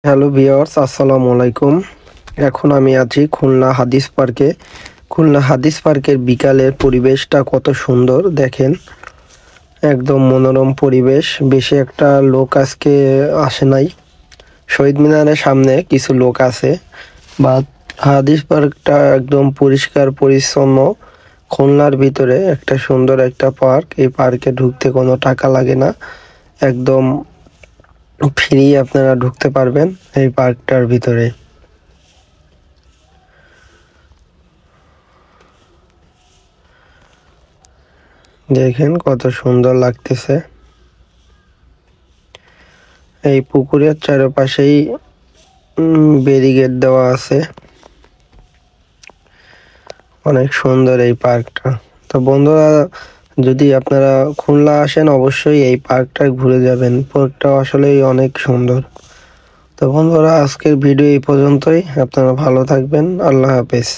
Hello viewers, আসসালামু আলাইকুম। এখন আমি আছি খুলনা হাদিস পার্কে। খুলনা হাদিস পার্কের বিকালের পরিবেশটা কত সুন্দর দেখেন, একদম মনোরম পরিবেশ। বেশি একটা লোক আজকে আসে নাই। শহীদ মিনারের সামনে কিছু লোক আছে, বা হাদিস পার্কটা একদম পরিষ্কার পরিচ্ছন্ন। খুলনার ভিতরে একটা সুন্দর একটা পার্ক। এই পার্কে ঢুকতে কোনো টাকা লাগে না, একদম ফ্রি আপনারা ঢুকতে পারবেন এই পার্কটার ভিতরে। দেখেন কত সুন্দর লাগতেছে। এই পুকুরের চারপাশেই ব্যারিকেড দেওয়া আছে। অনেক সুন্দর এই পার্কটা। তো বন্ধুরা, যদি আপনারা খুলনা আসেন অবশ্যই এই পার্কটা ঘুরে যাবেন। পার্কটা আসলেই অনেক সুন্দর। তো বন্ধুরা, আজকের ভিডিও এই পর্যন্তই। আপনারা ভালো থাকবেন। আল্লাহ হাফেজ।